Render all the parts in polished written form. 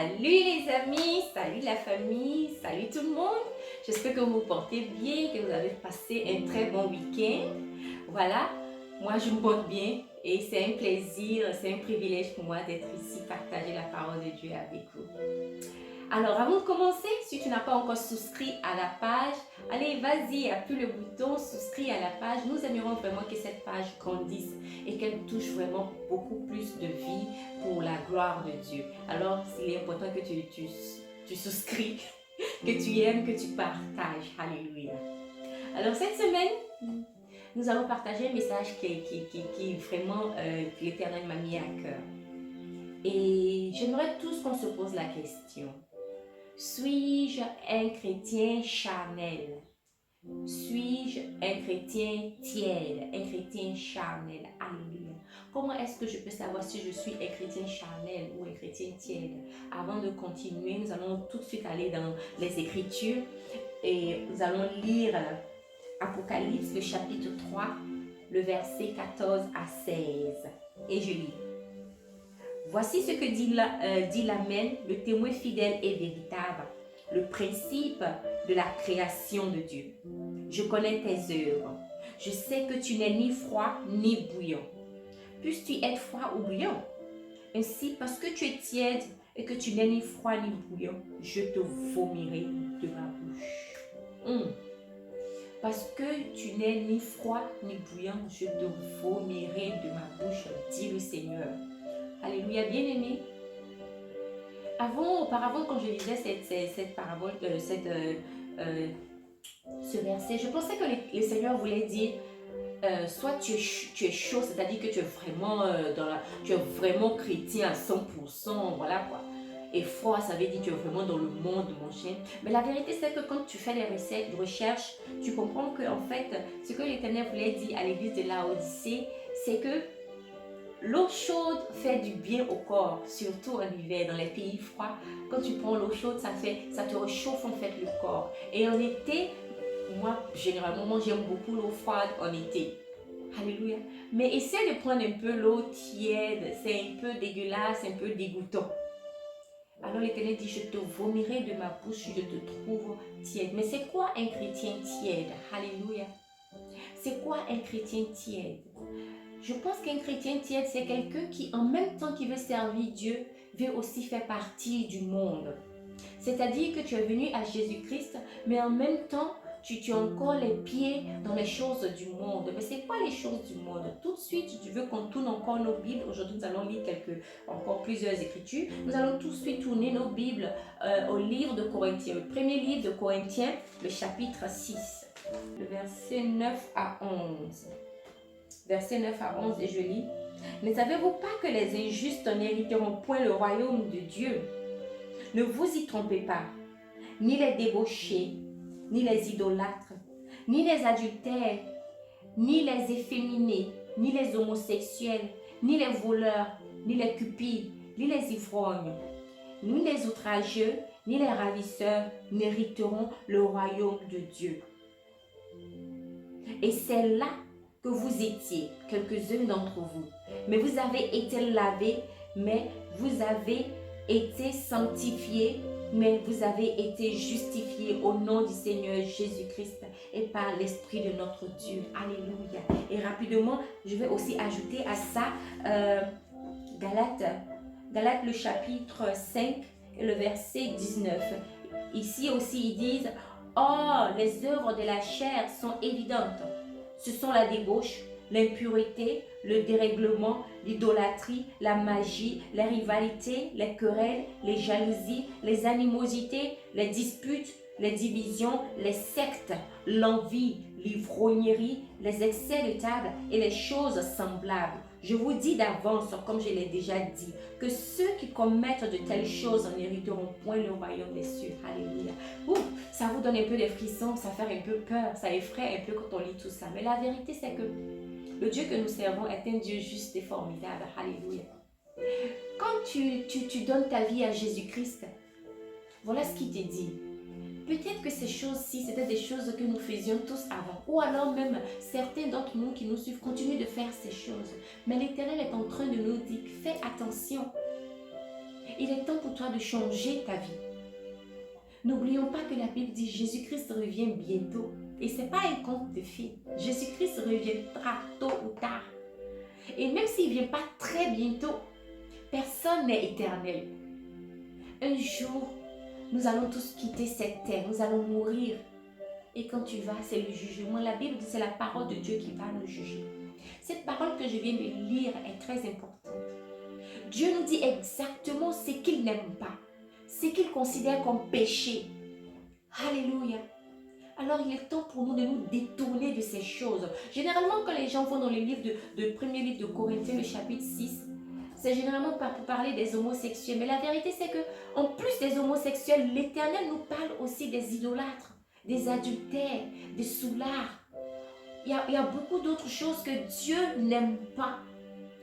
Salut les amis, salut la famille, salut tout le monde. J'espère que vous vous portez bien, que vous avez passé un très bon week-end. Voilà, moi je me porte bien et c'est un plaisir, c'est un privilège pour moi d'être ici, partager la parole de Dieu avec vous. Alors avant de commencer, si tu n'as pas encore souscrit à la page, allez vas-y, appuie le bouton souscris à la page. Nous aimerons vraiment que cette page grandisse et qu'elle touche vraiment beaucoup plus de vie pour la gloire de Dieu. Alors il est important que tu souscris, que tu aimes, que tu partages. Alléluia. Alors cette semaine, nous allons partager un message qui vraiment l'Éternel m'a mis à cœur. Et j'aimerais tous qu'on se pose la question. Suis-je un chrétien charnel? Suis-je un chrétien tiède, un chrétien charnel? Alléluia. Comment est-ce que je peux savoir si je suis un chrétien charnel ou un chrétien tiède? Avant de continuer, nous allons tout de suite aller dans les Écritures et nous allons lire Apocalypse, le chapitre 3, le verset 14 à 16. Et je lis. Voici ce que dit l'Amen, le témoin fidèle et véritable, le principe de la création de Dieu. Je connais tes œuvres. Je sais que tu n'es ni froid ni bouillant. Puisses-tu être froid ou bouillant? Ainsi, parce que tu es tiède et que tu n'es ni froid ni bouillant, je te vomirai de ma bouche. Parce que tu n'es ni froid ni bouillant, je te vomirai de ma bouche, dit le Seigneur. Alléluia, bien-aimé. Auparavant, quand je lisais cette parabole, ce verset, je pensais que le Seigneur voulait dire soit tu es chaud, c'est-à-dire que tu es vraiment chrétien à 100%, voilà quoi. Et froid, ça veut dire que tu es vraiment dans le monde, mon chien. Mais la vérité, c'est que quand tu fais des recherches, tu comprends que en fait, ce que l'Éternel voulait dire à l'église de Laodicée, c'est que l'eau chaude fait du bien au corps, surtout en hiver, dans les pays froids. Quand tu prends l'eau chaude, ça te réchauffe en fait le corps. Et en été, moi, généralement, j'aime beaucoup l'eau froide en été. Alléluia. Mais essaie de prendre un peu l'eau tiède. C'est un peu dégueulasse, un peu dégoûtant. Alors l'Éternel dit, je te vomirai de ma bouche, je te trouve tiède. Mais c'est quoi un chrétien tiède? Alléluia. C'est quoi un chrétien tiède? Je pense qu'un chrétien tiède, c'est quelqu'un qui, en même temps qu'il veut servir Dieu, veut aussi faire partie du monde. C'est-à-dire que tu es venu à Jésus-Christ, mais en même temps, tu as encore les pieds dans les choses du monde. Mais c'est quoi les choses du monde? Tout de suite, tu veux qu'on tourne encore nos Bibles. Aujourd'hui, nous allons lire encore plusieurs écritures. Nous allons tout de suite tourner nos Bibles au livre de Corinthiens. Le premier livre de Corinthiens, le chapitre 6, le verset 9 à 11. Verset 9 à 11, et je lis. Ne savez-vous pas que les injustes n'hériteront point le royaume de Dieu? Ne vous y trompez pas. Ni les débauchés, ni les idolâtres, ni les adultères, ni les efféminés, ni les homosexuels, ni les voleurs, ni les cupides, ni les ivrognes, ni les outrageux, ni les ravisseurs n'hériteront le royaume de Dieu. Et c'est là que vous étiez, quelques-uns d'entre vous. Mais vous avez été lavés, mais vous avez été sanctifiés, mais vous avez été justifiés au nom du Seigneur Jésus-Christ et par l'Esprit de notre Dieu. Alléluia. Et rapidement, je vais aussi ajouter à ça Galates le chapitre 5 et le verset 19. Ici aussi, ils disent « Or, les œuvres de la chair sont évidentes. Ce sont la débauche, l'impureté, le dérèglement, l'idolâtrie, la magie, les rivalités, les querelles, les jalousies, les animosités, les disputes, les divisions, les sectes, l'envie, l'ivrognerie, les excès de table et les choses semblables. Je vous dis d'avance, comme je l'ai déjà dit, que ceux qui commettent de telles choses n'hériteront point le royaume des cieux. Alléluia. Ouf, ça vous donne un peu de frissons, ça fait un peu peur, ça effraie un peu quand on lit tout ça. Mais la vérité, c'est que le Dieu que nous servons est un Dieu juste et formidable. Alléluia. Quand tu donnes ta vie à Jésus-Christ, voilà ce qu'il te dit. Peut-être que ces choses-ci, c'était des choses que nous faisions tous avant. Ou alors même, certains d'entre nous qui nous suivent continuent de faire ces choses. Mais l'Éternel est en train de nous dire, fais attention. Il est temps pour toi de changer ta vie. N'oublions pas que la Bible dit Jésus-Christ revient bientôt. Et ce n'est pas un conte de fées. Jésus-Christ reviendra tôt ou tard. Et même s'il ne vient pas très bientôt, personne n'est éternel. Un jour, nous allons tous quitter cette terre. Nous allons mourir. Et quand tu vas, c'est le jugement. La Bible dit c'est la parole de Dieu qui va nous juger. Cette parole que je viens de lire est très importante. Dieu nous dit exactement ce qu'il n'aime pas, ce qu'il considère comme péché. Alléluia. Alors il est temps pour nous de nous détourner de ces choses. Généralement, quand les gens vont dans le livre de premier livre de Corinthiens, le chapitre 6, c'est généralement pour parler des homosexuels. Mais la vérité, c'est que en plus des homosexuels, l'Éternel nous parle aussi des idolâtres, des adultères, des soulards. Il y a beaucoup d'autres choses que Dieu n'aime pas.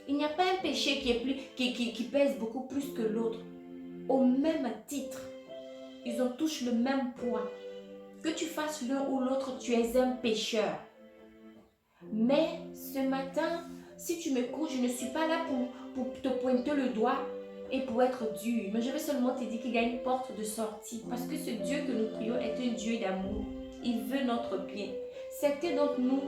Il n'y a pas un péché qui pèse beaucoup plus que l'autre. Au même titre, ils ont tous le même poids. Que tu fasses l'un ou l'autre, tu es un pécheur. Mais ce matin, si tu m'écoutes, je ne suis pas là pour te pointer le doigt et pour être dur. Mais je vais seulement te dire qu'il y a une porte de sortie. Parce que ce Dieu que nous prions est un Dieu d'amour. Il veut notre bien. Certains d'entre nous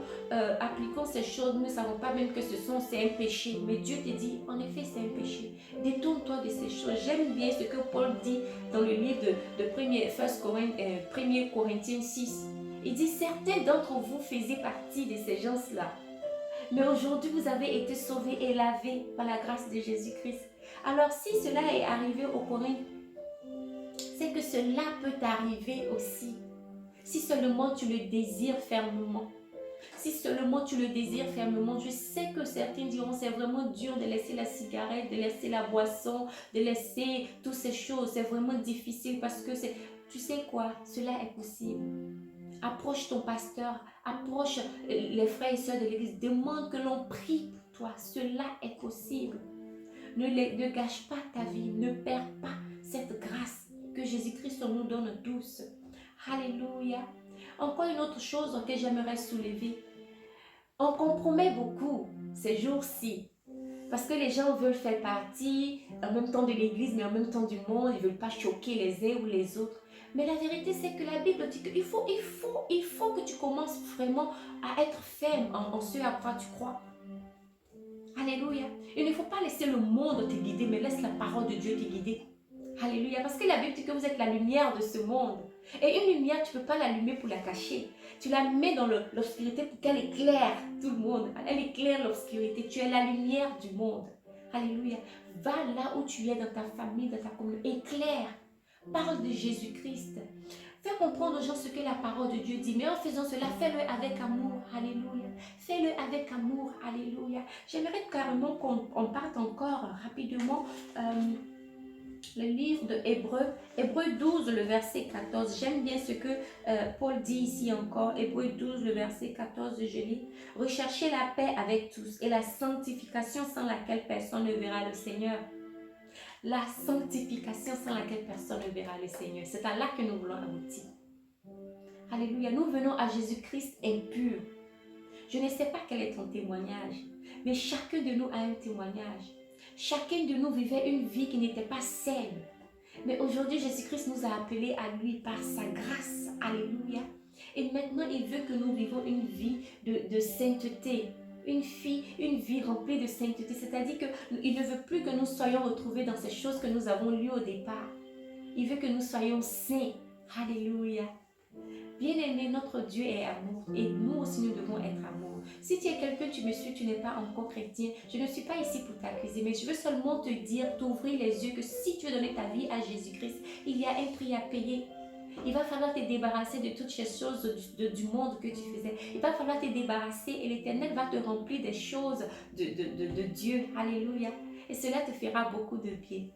appliquons ces choses, nous ne savons pas même que c'est un péché. Mais Dieu te dit, en effet, c'est un péché. Détourne-toi de ces choses. J'aime bien ce que Paul dit dans le livre de 1 Corinthiens 6. Il dit, certains d'entre vous faisaient partie de ces gens-là. Mais aujourd'hui, vous avez été sauvés et lavés par la grâce de Jésus-Christ. Alors, si cela est arrivé au Corinthe, c'est que cela peut t'arriver aussi. Si seulement tu le désires fermement. Si seulement tu le désires fermement. Je sais que certains diront c'est vraiment dur de laisser la cigarette, de laisser la boisson, de laisser toutes ces choses. C'est vraiment difficile parce que tu sais quoi, cela est possible. Approche ton pasteur, approche les frères et sœurs de l'église. Demande que l'on prie pour toi. Cela est possible. Ne gâche pas ta vie. Ne perds pas cette grâce que Jésus-Christ nous donne tous. Alléluia. Encore une autre chose que j'aimerais soulever. On compromet beaucoup ces jours-ci. Parce que les gens veulent faire partie en même temps de l'église, mais en même temps du monde. Ils ne veulent pas choquer les uns ou les autres. Mais la vérité, c'est que la Bible dit qu'il faut que tu commences vraiment à être ferme en ce à quoi tu crois. Alléluia. Il ne faut pas laisser le monde te guider, mais laisse la parole de Dieu te guider. Alléluia. Parce que la Bible dit que vous êtes la lumière de ce monde. Et une lumière, tu ne peux pas l'allumer pour la cacher. Tu la mets dans l'obscurité pour qu'elle éclaire tout le monde. Elle éclaire l'obscurité. Tu es la lumière du monde. Alléluia. Va là où tu es, dans ta famille, dans ta communauté. Éclaire. Parle de Jésus-Christ. Fais comprendre aux gens ce que la parole de Dieu dit. Mais en faisant cela, fais-le avec amour. Alléluia. Fais-le avec amour. Alléluia. J'aimerais carrément qu'on parte encore rapidement. Le livre de Hébreux 12, le verset 14. J'aime bien ce que Paul dit ici encore. Hébreux 12, le verset 14, je lis. Recherchez la paix avec tous et la sanctification sans laquelle personne ne verra le Seigneur. La sanctification sans laquelle personne ne verra le Seigneur. C'est à là que nous voulons aboutir. Alléluia. Nous venons à Jésus-Christ impur. Je ne sais pas quel est ton témoignage, mais chacun de nous a un témoignage. Chacun de nous vivait une vie qui n'était pas saine. Mais aujourd'hui, Jésus-Christ nous a appelés à lui par sa grâce. Alléluia. Et maintenant, il veut que nous vivons une vie de sainteté. Une vie remplie de sainteté. C'est-à-dire qu'il ne veut plus que nous soyons retrouvés dans ces choses que nous avons lues au départ. Il veut que nous soyons saints. Alléluia. Bien-aimé, notre Dieu est amour. Et nous aussi, nous devons être amour. Si tu es quelqu'un, tu me suis, tu n'es pas encore chrétien, je ne suis pas ici pour t'accuser, mais je veux seulement te dire, t'ouvrir les yeux que si tu veux donner ta vie à Jésus-Christ, il y a un prix à payer. Il va falloir te débarrasser de toutes ces choses du monde que tu faisais. Il va falloir te débarrasser et l'Éternel va te remplir des choses de Dieu. Alléluia. Et cela te fera beaucoup de bien.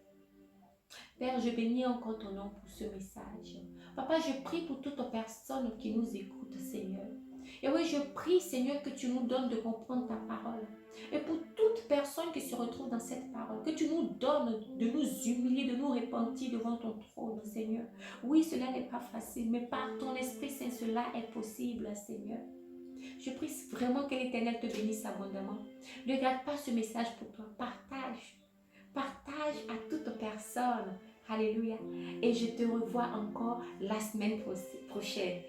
Père, je bénis encore ton nom pour ce message. Papa, je prie pour toute personne qui nous écoute, Seigneur. Et oui, je prie, Seigneur, que tu nous donnes de comprendre ta parole. Et pour toute personne qui se retrouve dans cette parole, que tu nous donnes de nous humilier, de nous repentir devant ton trône, Seigneur. Oui, cela n'est pas facile, mais par ton Esprit Saint, cela est possible, Seigneur. Je prie vraiment que l'Éternel te bénisse abondamment. Ne garde pas ce message pour toi. Partage à toute personne personnes. Alléluia. Et je te revois encore la semaine prochaine.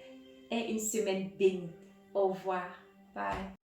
Et une semaine bénie. Au revoir. Bye.